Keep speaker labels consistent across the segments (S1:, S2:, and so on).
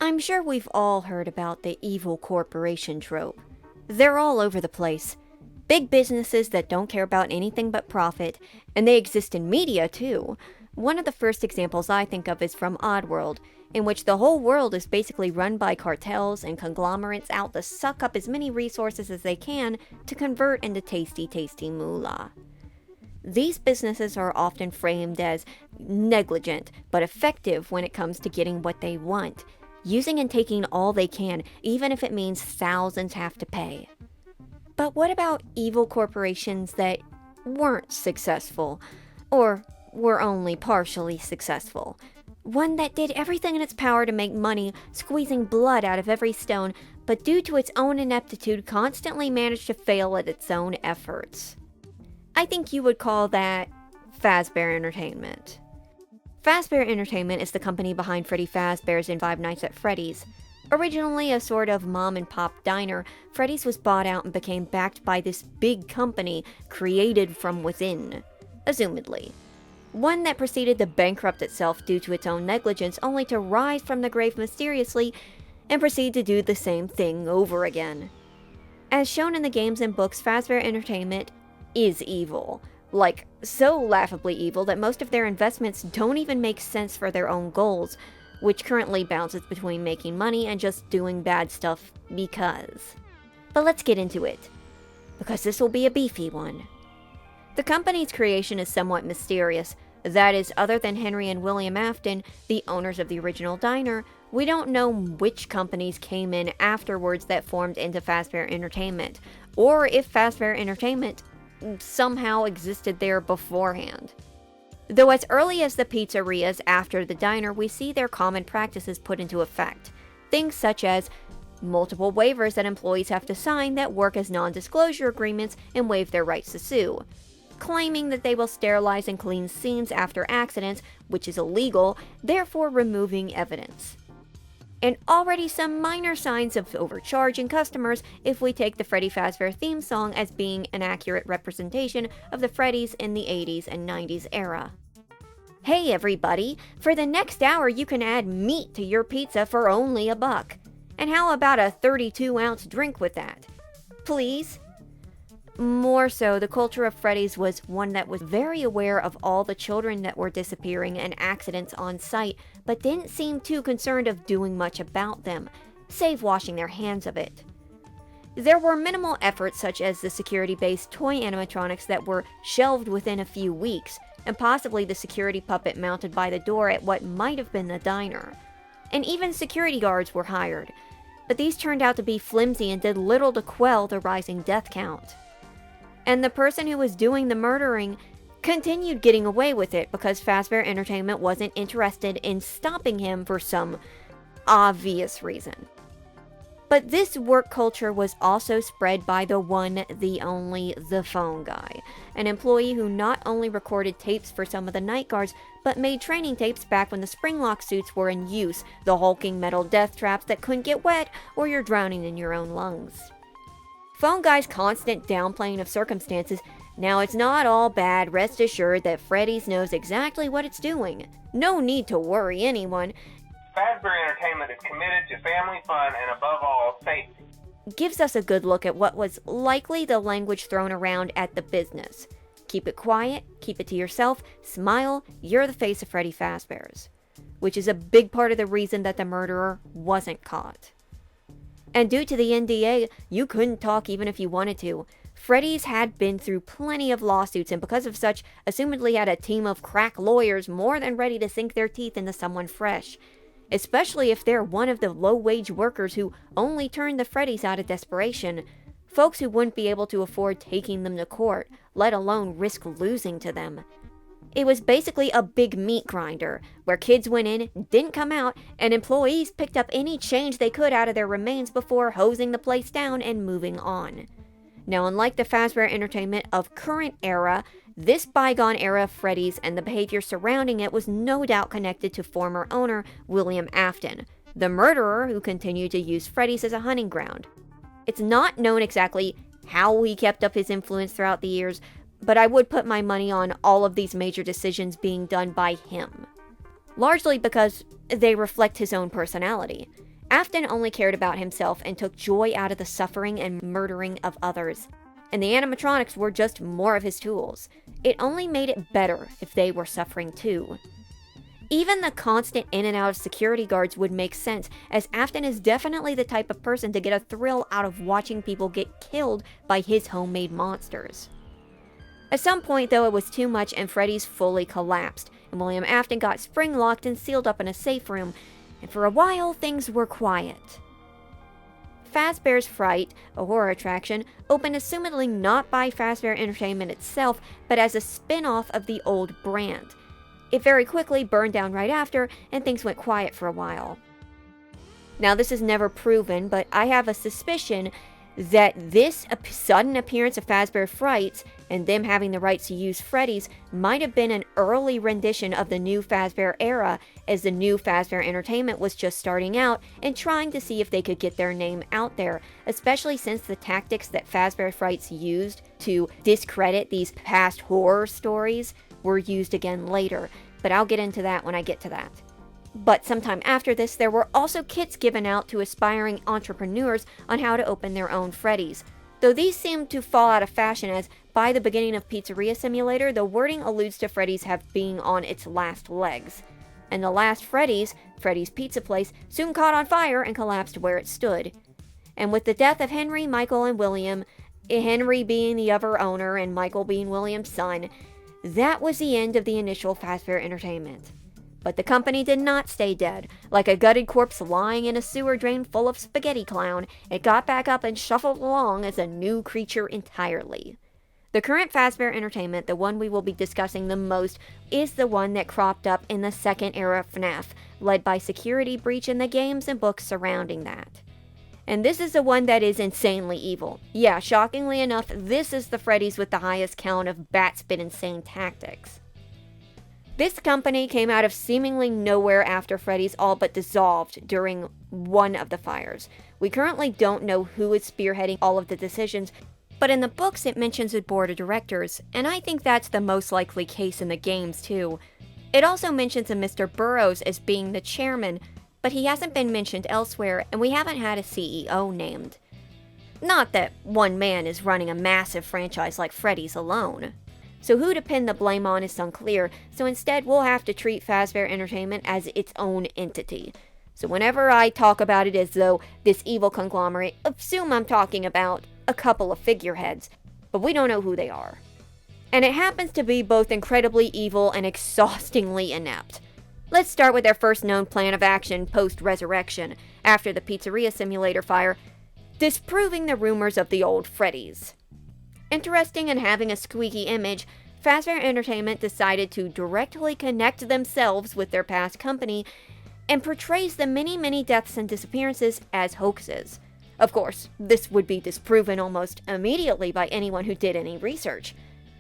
S1: I'm sure we've all heard about the evil corporation trope. They're all over the place. Big businesses that don't care about anything but profit, and they exist in media too. One of the first examples I think of is from Oddworld, in which the whole world is basically run by cartels and conglomerates out to suck up as many resources as they can to convert into tasty, tasty moolah. These businesses are often framed as negligent, but effective when it comes to getting what they want, using and taking all they can, even if it means thousands have to pay. But what about evil corporations that weren't successful, or were only partially successful? One that did everything in its power to make money, squeezing blood out of every stone, but due to its own ineptitude constantly managed to fail at its own efforts. I think you would call that Fazbear Entertainment. Fazbear Entertainment is the company behind Freddy Fazbear's and Five Nights at Freddy's. Originally a sort of mom-and-pop diner, Freddy's was bought out and became backed by this big company created from within, assumedly. One that proceeded to bankrupt itself due to its own negligence, only to rise from the grave mysteriously and proceed to do the same thing over again. As shown in the games and books, Fazbear Entertainment is evil. Like, so laughably evil that most of their investments don't even make sense for their own goals, which currently bounces between making money and just doing bad stuff because. But let's get into it, because this will be a beefy one. The company's creation is somewhat mysterious. That is, other than Henry and William Afton, the owners of the original diner, we don't know which companies came in afterwards that formed into Fazbear Entertainment, or if Fazbear Entertainment somehow existed there beforehand. Though as early as the pizzerias after the diner, we see their common practices put into effect. Things such as multiple waivers that employees have to sign that work as non-disclosure agreements and waive their rights to sue. Claiming that they will sterilize and clean scenes after accidents, which is illegal, therefore removing evidence. And already some minor signs of overcharging customers if we take the Freddy Fazbear theme song as being an accurate representation of the Freddys in the 80s and 90s era. Hey everybody, for the next hour you can add meat to your pizza for only $1. And how about a 32-ounce drink with that? Please? More so, the culture of Freddy's was one that was very aware of all the children that were disappearing and accidents on site, but didn't seem too concerned of doing much about them, save washing their hands of it. There were minimal efforts such as the security-based toy animatronics that were shelved within a few weeks, and possibly the security puppet mounted by the door at what might have been the diner. And even security guards were hired, but these turned out to be flimsy and did little to quell the rising death count. And the person who was doing the murdering continued getting away with it because Fazbear Entertainment wasn't interested in stopping him for some obvious reason. But this work culture was also spread by the one, the only, the phone guy, an employee who not only recorded tapes for some of the night guards, but made training tapes back when the springlock suits were in use, the hulking metal death traps that couldn't get wet, or you're drowning in your own lungs. Phone Guy's constant downplaying of circumstances. Now it's not all bad, rest assured that Freddy's knows exactly what it's doing. No need to worry anyone.
S2: Fazbear Entertainment is committed to family fun and above all, safety.
S1: Gives us a good look at what was likely the language thrown around at the business. Keep it quiet, keep it to yourself, smile, you're the face of Freddy Fazbear's. Which is a big part of the reason that the murderer wasn't caught. And due to the NDA, you couldn't talk even if you wanted to. Freddy's had been through plenty of lawsuits and because of such, assumedly had a team of crack lawyers more than ready to sink their teeth into someone fresh. Especially if they're one of the low-wage workers who only turned the Freddys out of desperation. Folks who wouldn't be able to afford taking them to court, let alone risk losing to them. It was basically a big meat grinder, where kids went in, didn't come out, and employees picked up any change they could out of their remains before hosing the place down and moving on. Now, unlike the Fazbear Entertainment of current era, this bygone era of Freddy's and the behavior surrounding it was no doubt connected to former owner William Afton, the murderer who continued to use Freddy's as a hunting ground. It's not known exactly how he kept up his influence throughout the years, but I would put my money on all of these major decisions being done by him. Largely because they reflect his own personality. Afton only cared about himself and took joy out of the suffering and murdering of others. And the animatronics were just more of his tools. It only made it better if they were suffering too. Even the constant in and out of security guards would make sense, as Afton is definitely the type of person to get a thrill out of watching people get killed by his homemade monsters. At some point, though, it was too much and Freddy's fully collapsed, and William Afton got spring-locked and sealed up in a safe room, and for a while, things were quiet. Fazbear's Fright, a horror attraction, opened assumedly not by Fazbear Entertainment itself, but as a spin-off of the old brand. It very quickly burned down right after, and things went quiet for a while. Now, this is never proven, but I have a suspicion that this sudden appearance of Fazbear Frights, and them having the rights to use Freddy's, might have been an early rendition of the new Fazbear era, as the new Fazbear Entertainment was just starting out and trying to see if they could get their name out there, especially since the tactics that Fazbear Frights used to discredit these past horror stories were used again later, but I'll get into that when I get to that. But sometime after this, there were also kits given out to aspiring entrepreneurs on how to open their own Freddy's, though these seem to fall out of fashion, as by the beginning of Pizzeria Simulator, the wording alludes to Freddy's have being on its last legs. And the last Freddy's, Freddy's Pizza Place, soon caught on fire and collapsed where it stood. And with the death of Henry, Michael, and William, Henry being the other owner and Michael being William's son, that was the end of the initial Fazbear Entertainment. But the company did not stay dead. Like a gutted corpse lying in a sewer drain full of spaghetti clown, it got back up and shuffled along as a new creature entirely. The current Fazbear Entertainment, the one we will be discussing the most, is the one that cropped up in the second era of FNAF, led by security breach in the games and books surrounding that. And this is the one that is insanely evil. Yeah, shockingly enough, this is the Freddy's with the highest count of bat-spit insane tactics. This company came out of seemingly nowhere after Freddy's all but dissolved during one of the fires. We currently don't know who is spearheading all of the decisions, but in the books it mentions a board of directors, and I think that's the most likely case in the games too. It also mentions a Mr. Burroughs as being the chairman, but he hasn't been mentioned elsewhere, and we haven't had a CEO named. Not that one man is running a massive franchise like Freddy's alone. So who to pin the blame on is unclear, so instead we'll have to treat Fazbear Entertainment as its own entity. So whenever I talk about it as though this evil conglomerate, assume I'm talking about a couple of figureheads, but we don't know who they are. And it happens to be both incredibly evil and exhaustingly inept. Let's start with their first known plan of action post-resurrection, after the Pizzeria Simulator fire, disproving the rumors of the old Freddy's. Interesting and having a squeaky image, Fazbear Entertainment decided to directly connect themselves with their past company and portrays the many deaths and disappearances as hoaxes. Of course, this would be disproven almost immediately by anyone who did any research.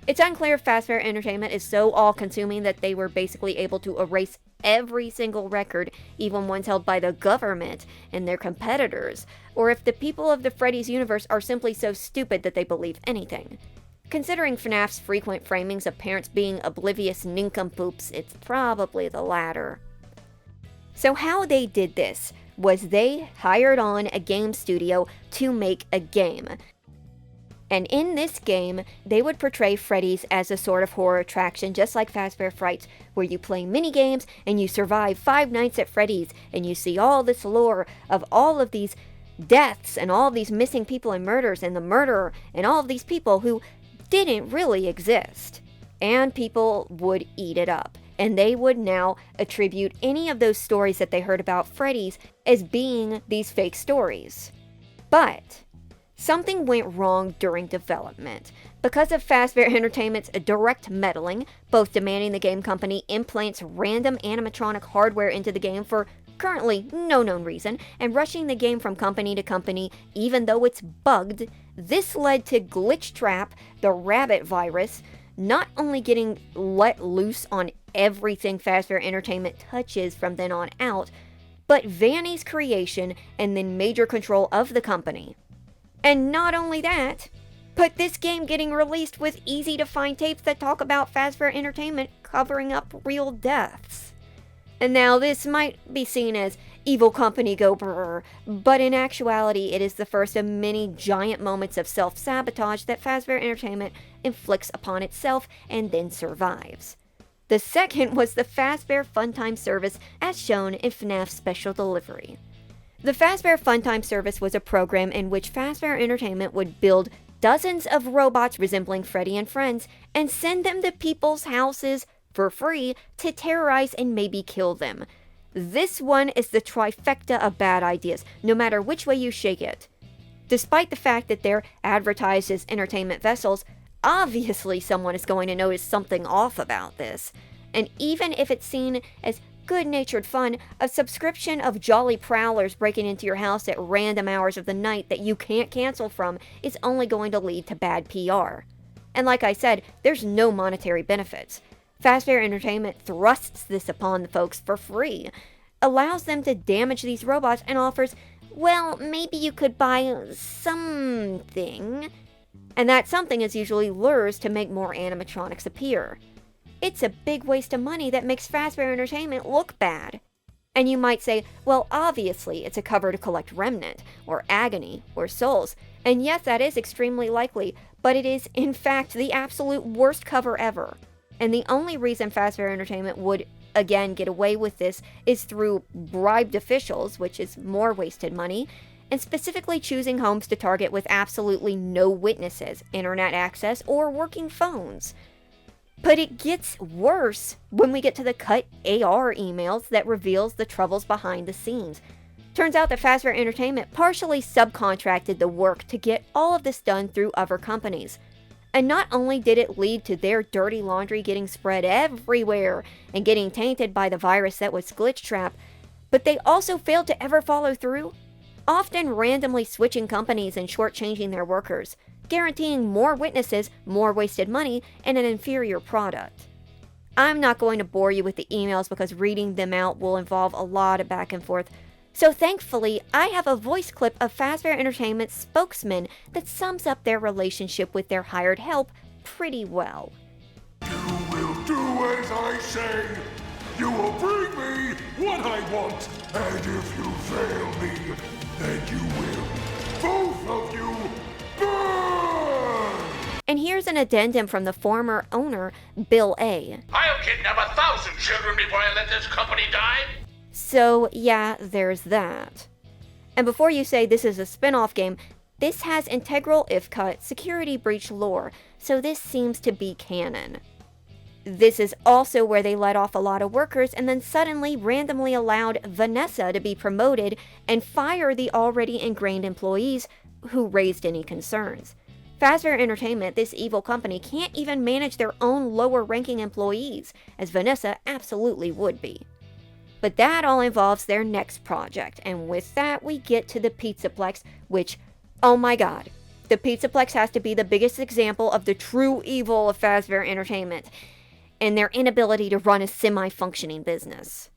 S1: It's unclear if Fazbear Entertainment is so all-consuming that they were basically able to erase every single record, even ones held by the government and their competitors, or if the people of the Freddy's universe are simply so stupid that they believe anything. Considering FNAF's frequent framings of parents being oblivious nincompoops, it's probably the latter. So how they did this was they hired on a game studio to make a game. And in this game, they would portray Freddy's as a sort of horror attraction, just like Fazbear Fright, where you play minigames and you survive 5 nights at Freddy's, and you see all this lore of all of these deaths and all of these missing people and murders and the murderer and all of these people who didn't really exist. And people would eat it up. And they would now attribute any of those stories that they heard about Freddy's as being these fake stories. But something went wrong during development. Because of Fazbear Entertainment's direct meddling, both demanding the game company implants random animatronic hardware into the game for currently no known reason, and rushing the game from company to company even though it's bugged, this led to Glitchtrap, the rabbit virus, not only getting let loose on everything Fazbear Entertainment touches from then on out, but Vanny's creation and then major control of the company. And not only that, but this game getting released with easy-to-find tapes that talk about Fazbear Entertainment covering up real deaths. And now this might be seen as evil company go brrr, but in actuality it is the first of many giant moments of self-sabotage that Fazbear Entertainment inflicts upon itself and then survives. The second was the Fazbear Funtime service as shown in FNAF Special Delivery. The Fazbear Funtime service was a program in which Fazbear Entertainment would build dozens of robots resembling Freddy and friends and send them to people's houses for free to terrorize and maybe kill them. This one is the trifecta of bad ideas, no matter which way you shake it. Despite the fact that they're advertised as entertainment vessels, obviously someone is going to notice something off about this. And even if it's seen as good-natured fun, a subscription of jolly prowlers breaking into your house at random hours of the night that you can't cancel from is only going to lead to bad PR. And like I said, there's no monetary benefits. Fazbear Entertainment thrusts this upon the folks for free, allows them to damage these robots, and offers, well, maybe you could buy something. And that something is usually lures to make more animatronics appear. It's a big waste of money that makes Fazbear Entertainment look bad. And you might say, well, obviously it's a cover to collect Remnant, or Agony, or Souls. And yes, that is extremely likely, but it is, in fact, the absolute worst cover ever. And the only reason Fazbear Entertainment would, again, get away with this is through bribed officials, which is more wasted money, and specifically choosing homes to target with absolutely no witnesses, internet access, or working phones. But it gets worse when we get to the cut AR emails that reveals the troubles behind the scenes. Turns out that Fazbear Entertainment partially subcontracted the work to get all of this done through other companies. And not only did it lead to their dirty laundry getting spread everywhere and getting tainted by the virus that was Glitchtrap, but they also failed to ever follow through, often randomly switching companies and shortchanging their workers, guaranteeing more witnesses, more wasted money, and an inferior product. I'm not going to bore you with the emails because reading them out will involve a lot of back and forth, so thankfully I have a voice clip of Fazbear Entertainment's spokesman that sums up their relationship with their hired help pretty well.
S3: You will do as I say. You will bring me what I want, and if you fail me, then you will, both of you, burn!
S1: And here's an addendum from the former owner, Bill A.
S3: I'll kidnap 1,000 children before I let this company die.
S1: So yeah, there's that. And before you say this is a spin-off game, this has integral, if cut, security breach lore, so this seems to be canon. This is also where they let off a lot of workers and then suddenly randomly allowed Vanessa to be promoted and fire the already ingrained employees who raised any concerns. Fazbear Entertainment, this evil company, can't even manage their own lower-ranking employees, as Vanessa absolutely would be. But that all involves their next project, and with that we get to the Pizzaplex, which, oh my god, the Pizzaplex has to be the biggest example of the true evil of Fazbear Entertainment, and their inability to run a semi-functioning business.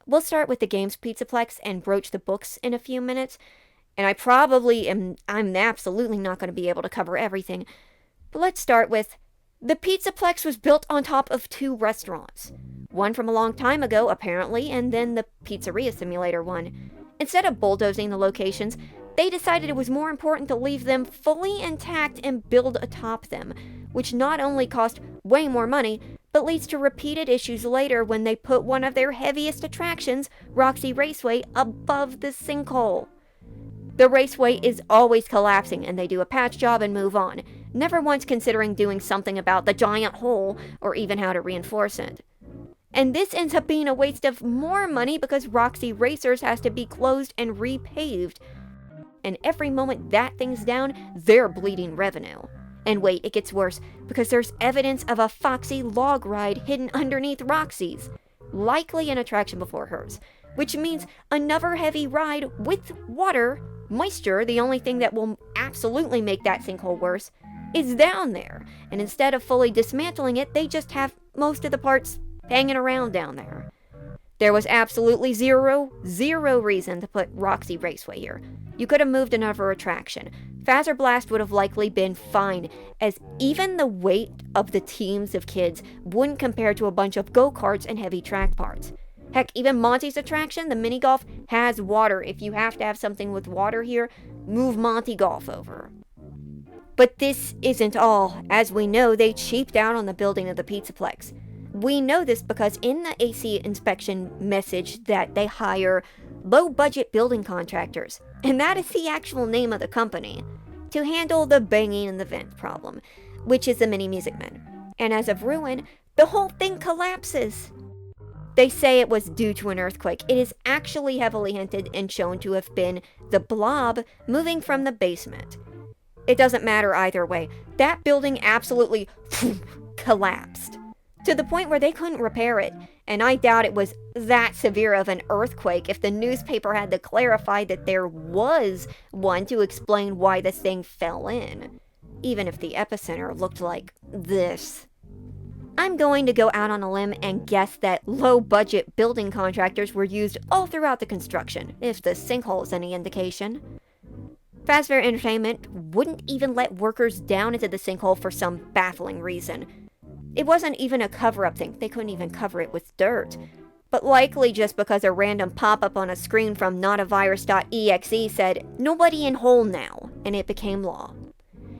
S1: We'll start with the game's Pizzaplex and broach the books in a few minutes, and I'm absolutely not going to be able to cover everything, but let's start with, the Pizzaplex was built on top of 2 restaurants. One from a long time ago, apparently, and then the Pizzeria Simulator one. Instead of bulldozing the locations, they decided it was more important to leave them fully intact and build atop them, which not only cost way more money, but leads to repeated issues later when they put one of their heaviest attractions, Roxy Raceway, above the sinkhole. The raceway is always collapsing and they do a patch job and move on, never once considering doing something about the giant hole or even how to reinforce it. And this ends up being a waste of more money because Roxy Racers has to be closed and repaved. And every moment that thing's down, they're bleeding revenue. And wait, it gets worse, because there's evidence of a Foxy log ride hidden underneath Roxy's, likely an attraction before hers, which means another heavy ride with water, moisture, the only thing that will absolutely make that sinkhole worse, is down there. And instead of fully dismantling it, they just have most of the parts hanging around down there. There was absolutely zero reason to put Roxy Raceway here. You could have moved another attraction. Fazer Blast would have likely been fine, as even the weight of the teams of kids wouldn't compare to a bunch of go-karts and heavy track parts. Heck, even Monty's attraction, the mini golf, has water. If you have to have something with water here, move Monty Golf over. But this isn't all. As we know, they cheaped out on the building of the Pizzaplex. We know this because in the AC inspection message that they hire low-budget building contractors, and that is the actual name of the company, to handle the banging and the vent problem, which is the mini Music Men. And as of ruin, the whole thing collapses. They say it was due to an earthquake. It is actually heavily hinted and shown to have been the blob moving from the basement. It doesn't matter either way. That building absolutely collapsed. To the point where they couldn't repair it. And I doubt it was that severe of an earthquake if the newspaper had to clarify that there was one to explain why this thing fell in. Even if the epicenter looked like this. I'm going to go out on a limb and guess that low-budget building contractors were used all throughout the construction, if the sinkhole is any indication. Fazbear Entertainment wouldn't even let workers down into the sinkhole for some baffling reason. It wasn't even a cover-up thing. They couldn't even cover it with dirt. But likely just because a random pop-up on a screen from notavirus.exe said, "Nobody in hole now," and it became law.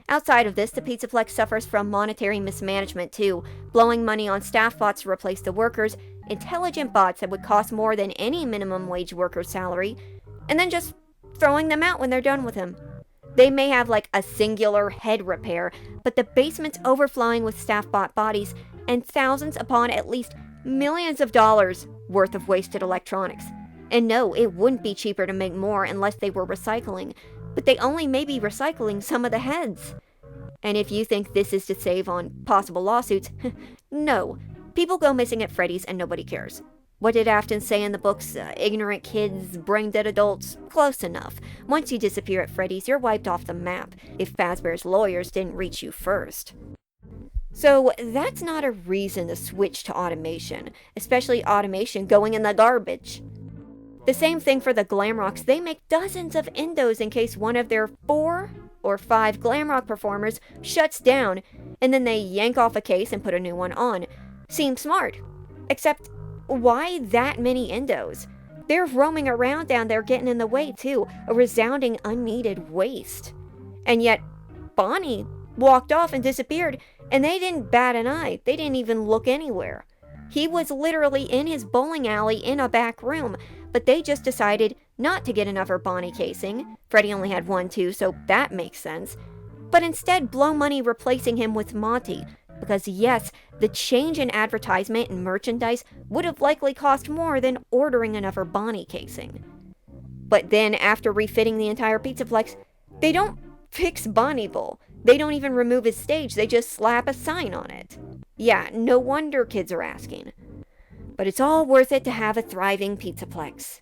S1: Outside of this, the Pizzaplex suffers from monetary mismanagement too, blowing money on staff bots to replace the workers, intelligent bots that would cost more than any minimum wage worker's salary, and then just throwing them out when they're done with them. They may have like a singular head repair, but the basement's overflowing with staff bot bodies and thousands upon at least millions of dollars worth of wasted electronics. And no, it wouldn't be cheaper to make more unless they were recycling, but they only may be recycling some of the heads. And if you think this is to save on possible lawsuits, no. People go missing at Freddy's and nobody cares. What did Afton say in the books? Ignorant kids, brain-dead adults? Close enough. Once you disappear at Freddy's, you're wiped off the map, if Fazbear's lawyers didn't reach you first. So that's not a reason to switch to automation, especially automation going in the garbage. The same thing for the Glamrocks. They make dozens of endos in case one of their 4 or 5 Glamrock performers shuts down, and then they yank off a case and put a new one on. Seems smart. Except, why that many endos? They're roaming around down there getting in the way too, a resounding unneeded waste. And yet, Bonnie walked off and disappeared, and they didn't bat an eye. They didn't even look anywhere. He was literally in his bowling alley in a back room, but they just decided not to get another Bonnie casing. Freddy only had one too, so that makes sense. But instead blow money replacing him with Monty. Because yes, the change in advertisement and merchandise would have likely cost more than ordering another Bonnie casing. But then after refitting the entire Pizzaplex, they don't fix Bonnie Bowl. They don't even remove his stage, they just slap a sign on it. Yeah, no wonder kids are asking. But it's all worth it to have a thriving Pizzaplex.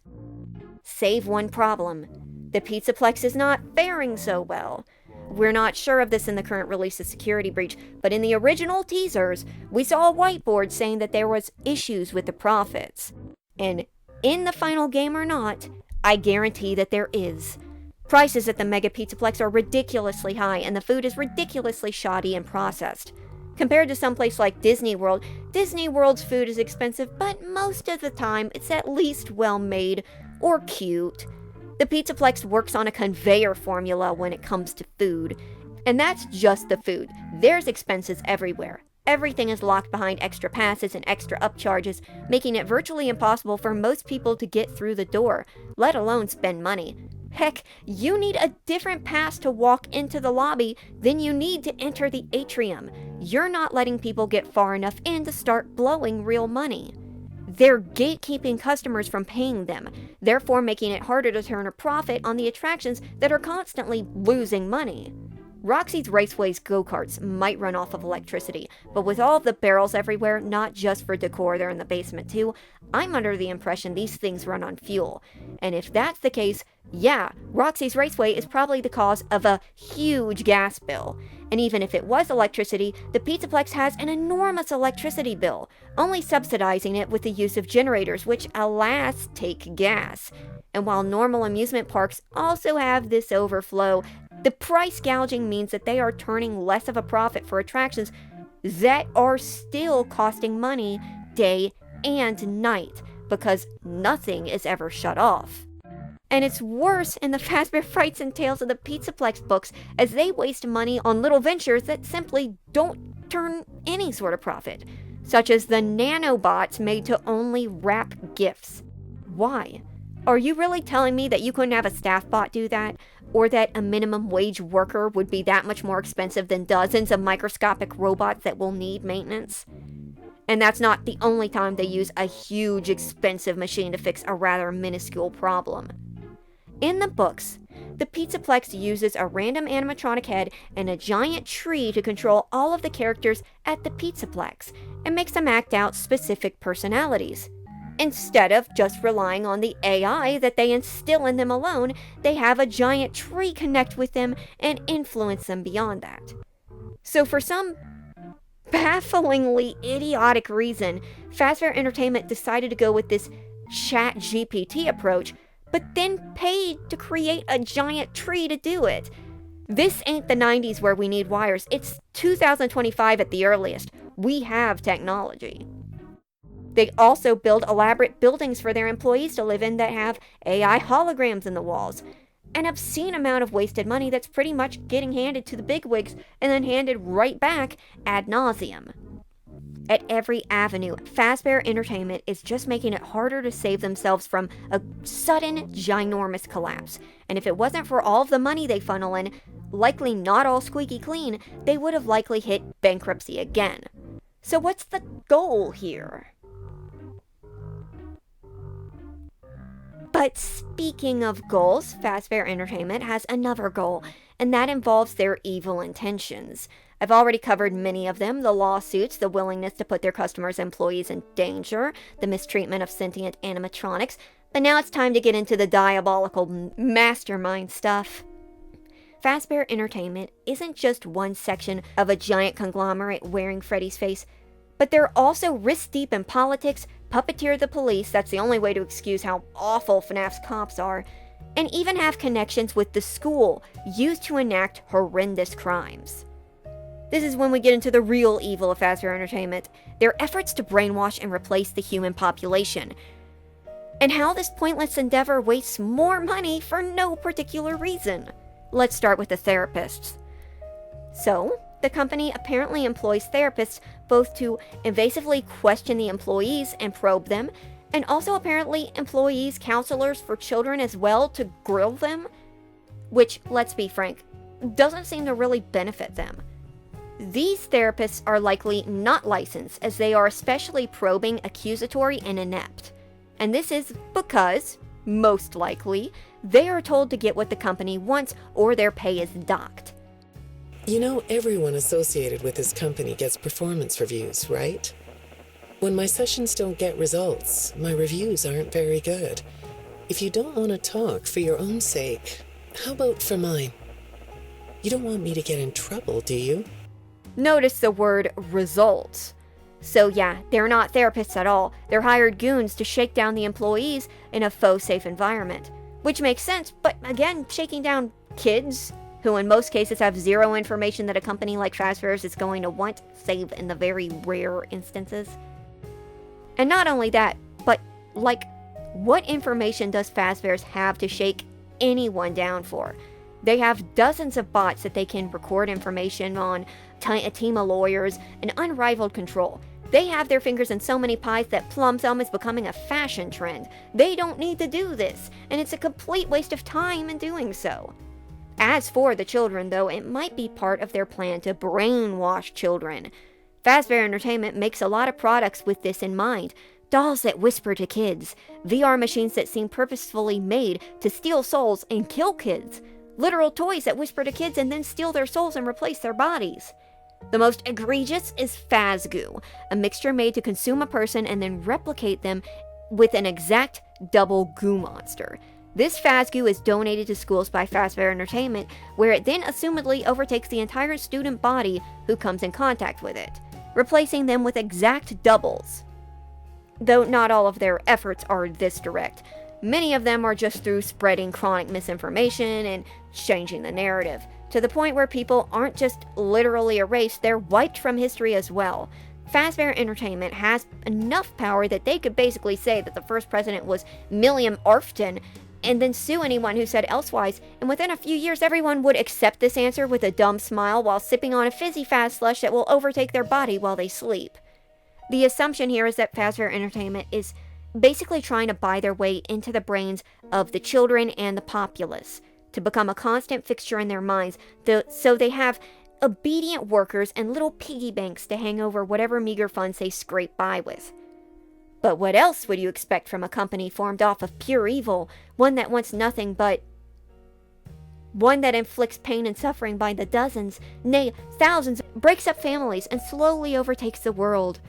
S1: Save one problem. The Pizzaplex is not faring so well. We're not sure of this in the current release of Security Breach, but in the original teasers, we saw a whiteboard saying that there was issues with the profits. And in the final game or not, I guarantee that there is. Prices at the Mega Pizzaplex are ridiculously high, and the food is ridiculously shoddy and processed. Compared to someplace like Disney World, Disney World's food is expensive, but most of the time it's at least well made or cute. The Pizzaplex works on a conveyor formula when it comes to food. And that's just the food. There's expenses everywhere. Everything is locked behind extra passes and extra upcharges, making it virtually impossible for most people to get through the door, let alone spend money. Heck, you need a different pass to walk into the lobby than you need to enter the atrium. You're not letting people get far enough in to start blowing real money. They're gatekeeping customers from paying them, therefore making it harder to turn a profit on the attractions that are constantly losing money. Roxy's Raceway's go-karts might run off of electricity, but with all of the barrels everywhere, not just for decor, they're in the basement too, I'm under the impression these things run on fuel. And if that's the case, yeah, Roxy's Raceway is probably the cause of a huge gas bill. And even if it was electricity, the Pizzaplex has an enormous electricity bill, only subsidizing it with the use of generators, which alas take gas. And while normal amusement parks also have this overflow, the price gouging means that they are turning less of a profit for attractions that are still costing money day and night, because nothing is ever shut off. And it's worse in the Fazbear Frights and Tales of the Pizzaplex books, as they waste money on little ventures that simply don't turn any sort of profit, such as the nanobots made to only wrap gifts. Why? Are you really telling me that you couldn't have a staff bot do that? Or that a minimum wage worker would be that much more expensive than dozens of microscopic robots that will need maintenance? And that's not the only time they use a huge expensive machine to fix a rather minuscule problem. In the books, the Pizzaplex uses a random animatronic head and a giant tree to control all of the characters at the Pizzaplex and makes them act out specific personalities. Instead of just relying on the AI that they instill in them alone, they have a giant tree connect with them and influence them beyond that. So for some bafflingly idiotic reason, Fazbear Entertainment decided to go with this ChatGPT approach, but then paid to create a giant tree to do it. This ain't the 90s where we need wires. It's 2025 at the earliest. We have technology. They also build elaborate buildings for their employees to live in that have AI holograms in the walls. An obscene amount of wasted money that's pretty much getting handed to the bigwigs and then handed right back ad nauseum. At every avenue, Fazbear Entertainment is just making it harder to save themselves from a sudden, ginormous collapse. And if it wasn't for all of the money they funnel in, likely not all squeaky clean, they would have likely hit bankruptcy again. So what's the goal here? But speaking of goals, Fazbear Entertainment has another goal, and that involves their evil intentions. I've already covered many of them: the lawsuits, the willingness to put their customers' employees in danger, the mistreatment of sentient animatronics, but now it's time to get into the diabolical mastermind stuff. Fazbear Entertainment isn't just one section of a giant conglomerate wearing Freddy's face, but they're also wrist-deep in politics, puppeteer the police, that's the only way to excuse how awful FNAF's cops are, and even have connections with the school used to enact horrendous crimes. This is when we get into the real evil of Fazbear Entertainment, their efforts to brainwash and replace the human population, and how this pointless endeavor wastes more money for no particular reason. Let's start with the therapists. So, the company apparently employs therapists both to invasively question the employees and probe them, and also apparently employs counselors for children as well to grill them, which, let's be frank, doesn't seem to really benefit them. These therapists are likely not licensed, as they are especially probing, accusatory, and inept. And this is because, most likely, they are told to get what the company wants or their pay is docked.
S4: You know, everyone associated with this company gets performance reviews, right? When my sessions don't get results, my reviews aren't very good. If you don't want to talk for your own sake, how about for mine? You don't want me to get in trouble, do you?
S1: Notice the word results. So yeah, they're not therapists at all. They're hired goons to shake down the employees in a faux safe environment. Which makes sense, but again, shaking down kids, who in most cases have zero information that a company like Fazbear's is going to want, save in the very rare instances. And not only that, but like, what information does Fazbear's have to shake anyone down for? They have dozens of bots that they can record information on, a team of lawyers, and unrivaled control. They have their fingers in so many pies that plum thumb is becoming a fashion trend. They don't need to do this, and it's a complete waste of time in doing so. As for the children, though, it might be part of their plan to brainwash children. Fazbear Entertainment makes a lot of products with this in mind. Dolls that whisper to kids, VR machines that seem purposefully made to steal souls and kill kids, literal toys that whisper to kids and then steal their souls and replace their bodies. The most egregious is Faz-Goo, a mixture made to consume a person and then replicate them with an exact double goo monster. This Faz-Goo is donated to schools by Fazbear Entertainment, where it then assumedly overtakes the entire student body who comes in contact with it, replacing them with exact doubles. Though not all of their efforts are this direct. Many of them are just through spreading chronic misinformation and changing the narrative, to the point where people aren't just literally erased, they're wiped from history as well. Fazbear Entertainment has enough power that they could basically say that the first president was William Afton and then sue anyone who said elsewise, and within a few years everyone would accept this answer with a dumb smile while sipping on a fizzy fast slush that will overtake their body while they sleep. The assumption here is that Fazbear Entertainment is basically trying to buy their way into the brains of the children and the populace, to become a constant fixture in their minds, so they have obedient workers and little piggy banks to hang over whatever meager funds they scrape by with. But what else would you expect from a company formed off of pure evil, one that wants nothing but... one that inflicts pain and suffering by the dozens, nay, thousands, breaks up families, and slowly overtakes the world.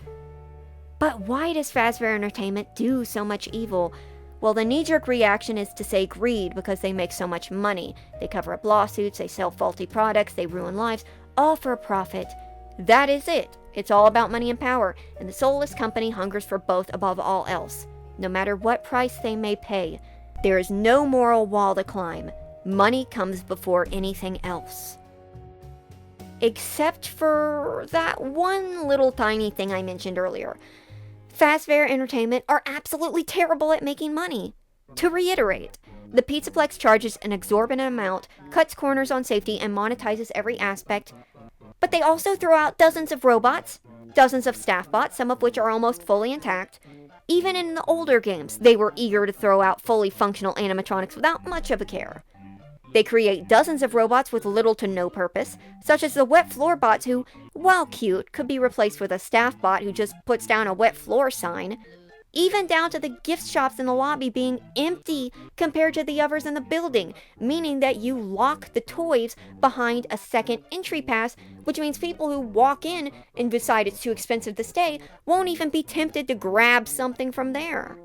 S1: But why does Fazbear Entertainment do so much evil? Well, the knee-jerk reaction is to say greed, because they make so much money. They cover up lawsuits, they sell faulty products, they ruin lives, all for a profit. That is it. It's all about money and power, and the soulless company hungers for both above all else. No matter what price they may pay, there is no moral wall to climb. Money comes before anything else. Except for that one little tiny thing I mentioned earlier. Fazbear Entertainment are absolutely terrible at making money. To reiterate, the Pizzaplex charges an exorbitant amount, cuts corners on safety, and monetizes every aspect. But they also throw out dozens of robots, dozens of staff bots, some of which are almost fully intact. Even in the older games, they were eager to throw out fully functional animatronics without much of a care. They create dozens of robots with little to no purpose, such as the wet floor bots who, while cute, could be replaced with a staff bot who just puts down a wet floor sign. Even down to the gift shops in the lobby being empty compared to the others in the building, meaning that you lock the toys behind a second entry pass, which means people who walk in and decide it's too expensive to stay won't even be tempted to grab something from there.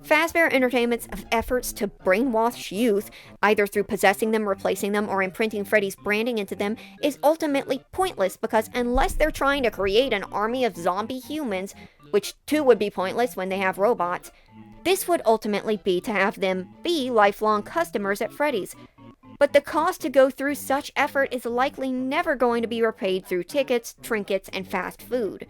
S1: Fazbear Entertainment's efforts to brainwash youth, either through possessing them, replacing them, or imprinting Freddy's branding into them, is ultimately pointless, because unless they're trying to create an army of zombie humans, which too would be pointless when they have robots, this would ultimately be to have them be lifelong customers at Freddy's. But the cost to go through such effort is likely never going to be repaid through tickets, trinkets, and fast food.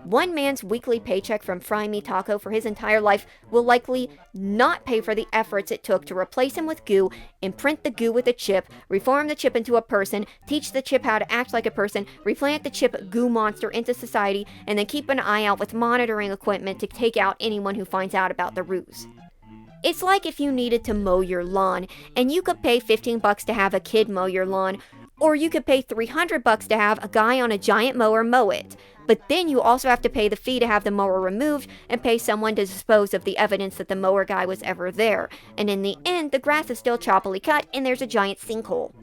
S1: One man's weekly paycheck from Fry Me Taco for his entire life will likely not pay for the efforts it took to replace him with goo, imprint the goo with a chip, reform the chip into a person, teach the chip how to act like a person, replant the chip goo monster into society, and then keep an eye out with monitoring equipment to take out anyone who finds out about the ruse. It's like if you needed to mow your lawn, and you could pay $15 to have a kid mow your lawn, or you could pay $300 to have a guy on a giant mower mow it. But then you also have to pay the fee to have the mower removed and pay someone to dispose of the evidence that the mower guy was ever there. And in the end, the grass is still choppily cut and there's a giant sinkhole.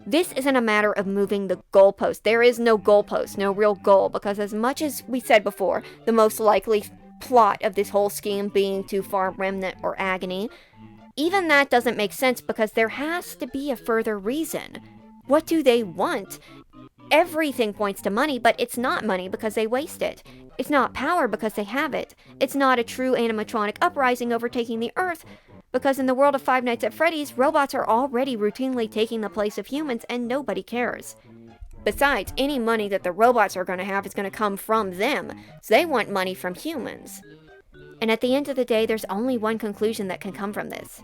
S1: This isn't a matter of moving the goalpost. There is no goalpost, no real goal, because as much as we said before, the most likely plot of this whole scheme being to farm remnant or agony, even that doesn't make sense because there has to be a further reason. What do they want? Everything points to money, but it's not money because they waste it. It's not power because they have it. It's not a true animatronic uprising overtaking the Earth, because in the world of Five Nights at Freddy's, robots are already routinely taking the place of humans and nobody cares. Besides, any money that the robots are going to have is going to come from them, so they want money from humans. And at the end of the day, there's only one conclusion that can come from this.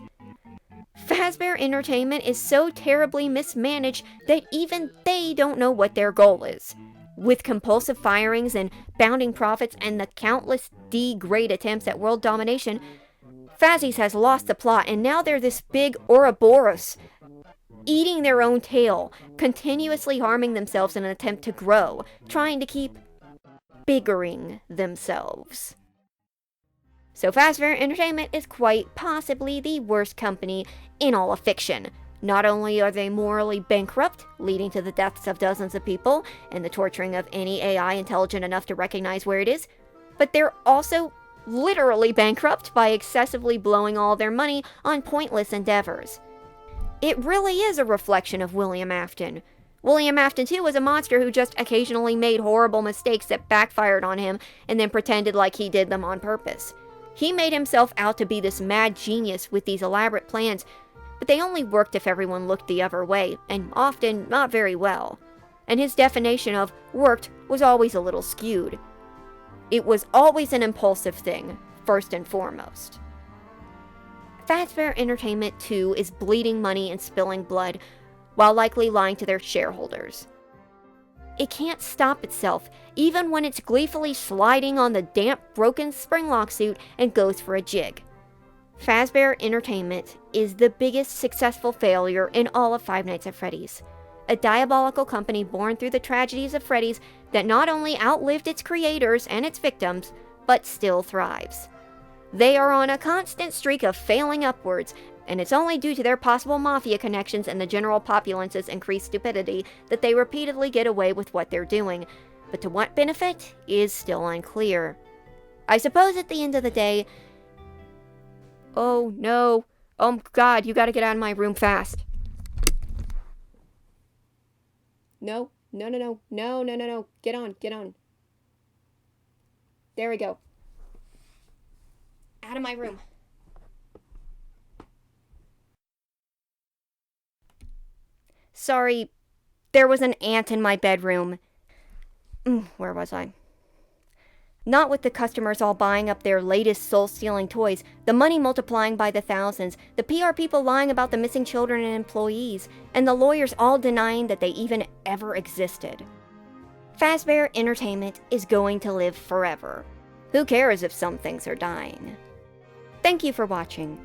S1: Fazbear Entertainment is so terribly mismanaged that even they don't know what their goal is. With compulsive firings and bounding profits and the countless D-grade attempts at world domination, Fazzy's has lost the plot and now they're this big Ouroboros, eating their own tail, continuously harming themselves in an attempt to grow, trying to keep biggering themselves. So Fazbear Entertainment is quite possibly the worst company in all of fiction. Not only are they morally bankrupt, leading to the deaths of dozens of people and the torturing of any AI intelligent enough to recognize where it is, but they're also literally bankrupt by excessively blowing all their money on pointless endeavors. It really is a reflection of William Afton. William Afton, too, was a monster who just occasionally made horrible mistakes that backfired on him and then pretended like he did them on purpose. He made himself out to be this mad genius with these elaborate plans, but they only worked if everyone looked the other way, and often not very well. And his definition of worked was always a little skewed. It was always an impulsive thing, first and foremost. Fazbear Entertainment, too, is bleeding money and spilling blood, while likely lying to their shareholders. It can't stop itself, even when it's gleefully sliding on the damp, broken springlock suit and goes for a jig. Fazbear Entertainment is the biggest successful failure in all of Five Nights at Freddy's, a diabolical company born through the tragedies of Freddy's that not only outlived its creators and its victims, but still thrives. They are on a constant streak of failing upwards, and it's only due to their possible mafia connections and the general populance's increased stupidity that they repeatedly get away with what they're doing, but to what benefit is still unclear. I suppose at the end of the day... Oh no. Oh god, you gotta get out of my room fast. No. Get on. There we go. Out of my room. Sorry, there was an ant in my bedroom. Where was I? Not with the customers all buying up their latest soul-stealing toys, the money multiplying by the thousands, the PR people lying about the missing children and employees, and the lawyers all denying that they even ever existed. Fazbear Entertainment is going to live forever. Who cares if some things are dying? Thank you for watching.